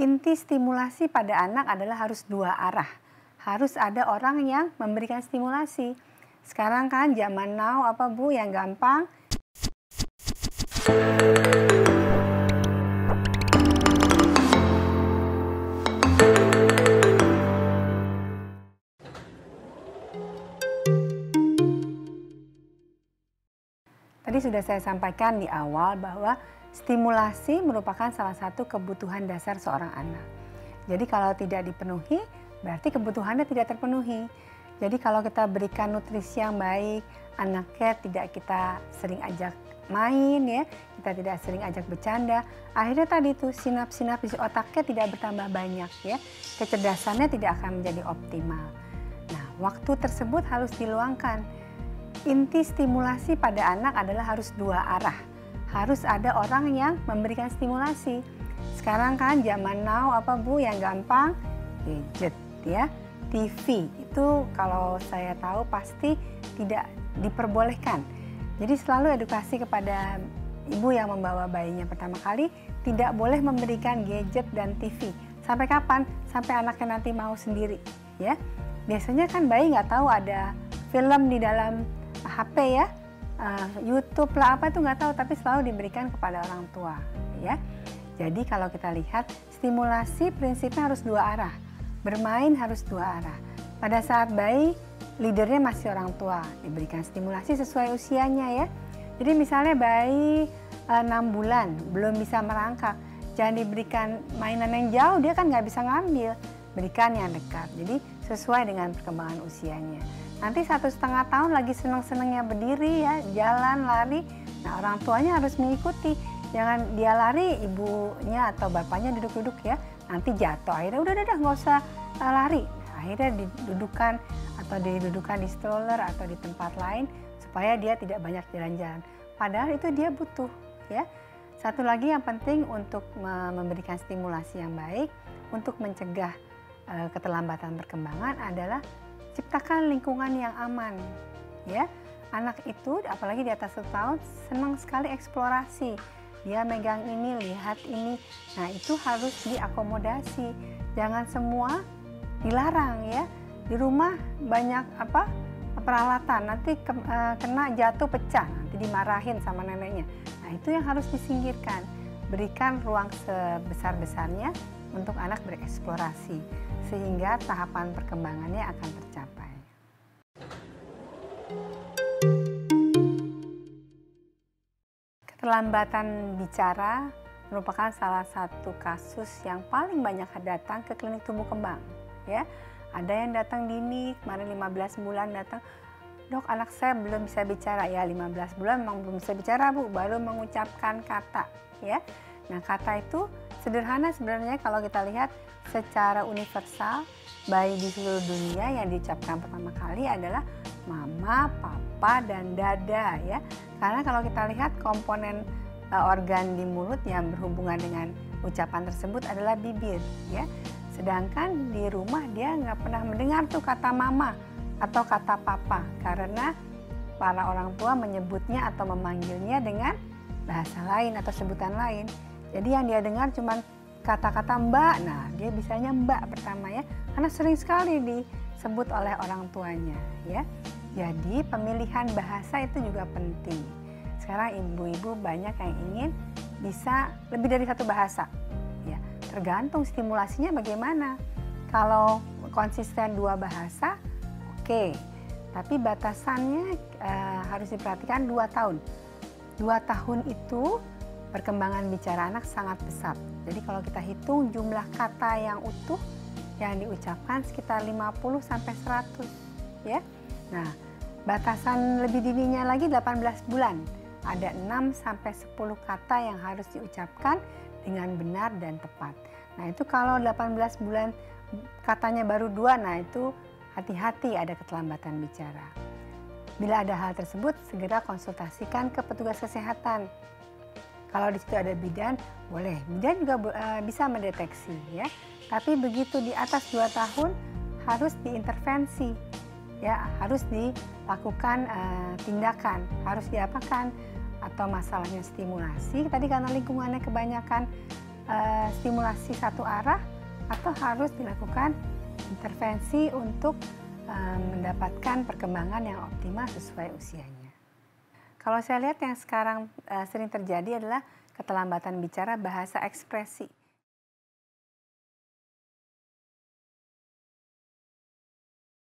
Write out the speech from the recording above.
Inti stimulasi pada anak adalah harus dua arah. Harus ada orang yang memberikan stimulasi. Sekarang kan zaman now apa Bu yang gampang. Tadi sudah saya sampaikan di awal bahwa stimulasi merupakan salah satu kebutuhan dasar seorang anak. Jadi kalau tidak dipenuhi, berarti kebutuhannya tidak terpenuhi. Jadi kalau kita berikan nutrisi yang baik, anaknya tidak kita sering ajak main ya, kita tidak sering ajak bercanda, akhirnya tadi tuh sinap-sinap di otaknya tidak bertambah banyak ya, kecerdasannya tidak akan menjadi optimal. Nah, waktu tersebut harus diluangkan. Inti stimulasi pada anak adalah harus dua arah. Harus ada orang yang memberikan stimulasi. Sekarang kan zaman now apa Bu yang gampang? Gadget ya. TV itu kalau saya tahu pasti tidak diperbolehkan. Jadi selalu edukasi kepada ibu yang membawa bayinya pertama kali, tidak boleh memberikan gadget dan TV. Sampai kapan? Sampai anaknya nanti mau sendiri ya. Biasanya kan bayi nggak tahu ada film di dalam HP ya, YouTube lah apa itu nggak tahu, tapi selalu diberikan kepada orang tua ya. Jadi kalau kita lihat stimulasi prinsipnya harus dua arah, bermain harus dua arah. Pada saat bayi leadernya masih orang tua, diberikan stimulasi sesuai usianya ya. Jadi misalnya bayi 6 bulan belum bisa merangkak, jangan diberikan mainan yang jauh, dia kan nggak bisa ngambil, berikan yang dekat. Jadi sesuai dengan perkembangan usianya. Nanti 1,5 tahun lagi seneng-senengnya berdiri ya, jalan, lari. Nah orang tuanya harus mengikuti. Jangan dia lari, ibunya atau bapaknya duduk-duduk ya. Nanti jatuh, akhirnya udah nggak usah lari. Nah, akhirnya didudukan atau didudukan di stroller atau di tempat lain supaya dia tidak banyak jalan-jalan. Padahal itu dia butuh ya. Satu lagi yang penting untuk memberikan stimulasi yang baik untuk mencegah keterlambatan perkembangan adalah ciptakan lingkungan yang aman ya. Anak itu apalagi di atas 1 tahun senang sekali eksplorasi, dia megang ini, lihat ini. Nah itu harus diakomodasi, jangan semua dilarang ya. Di rumah banyak peralatan, nanti kena jatuh pecah, nanti dimarahin sama neneknya. Nah itu yang harus disingkirkan, berikan ruang sebesar-besarnya untuk anak bereksplorasi sehingga tahapan perkembangannya akan tercapai. Keterlambatan bicara merupakan salah satu kasus yang paling banyak datang ke klinik tumbuh kembang ya. Ada yang datang dini, kemarin 15 bulan datang, "Dok, anak saya belum bisa bicara." Ya 15 bulan memang belum bisa bicara Bu, baru mengucapkan kata ya. Nah kata itu sederhana sebenarnya kalau kita lihat secara universal, bayi di seluruh dunia yang diucapkan pertama kali adalah mama, papa, dan dada ya. Karena kalau kita lihat komponen organ di mulut yang berhubungan dengan ucapan tersebut adalah bibir ya. Sedangkan di rumah dia nggak pernah mendengar tuh kata mama atau kata papa karena para orang tua menyebutnya atau memanggilnya dengan bahasa lain atau sebutan lain. Jadi yang dia dengar cuma kata-kata mbak, nah dia bisanya mbak pertama ya, karena sering sekali disebut oleh orang tuanya ya. Jadi pemilihan bahasa itu juga penting. Sekarang ibu-ibu banyak yang ingin bisa lebih dari satu bahasa ya, tergantung stimulasinya bagaimana. Kalau konsisten 2 bahasa, oke. Tapi batasannya harus diperhatikan 2 tahun. 2 tahun itu perkembangan bicara anak sangat pesat. Jadi kalau kita hitung jumlah kata yang utuh yang diucapkan sekitar 50 sampai 100 ya. Nah, batasan lebih dininya lagi 18 bulan. Ada 6 sampai 10 kata yang harus diucapkan dengan benar dan tepat. Nah, itu kalau 18 bulan katanya baru 2, nah itu hati-hati ada keterlambatan bicara. Bila ada hal tersebut, segera konsultasikan ke petugas kesehatan. Kalau di situ ada bidan, boleh. Bidan juga bisa mendeteksi ya. Tapi begitu di atas 2 tahun harus diintervensi. Ya, harus dilakukan tindakan, harus diapakan atau masalahnya stimulasi. Tadi karena lingkungannya kebanyakan stimulasi satu arah atau harus dilakukan intervensi untuk mendapatkan perkembangan yang optimal sesuai usianya. Kalau saya lihat yang sekarang sering terjadi adalah keterlambatan bicara bahasa ekspresi.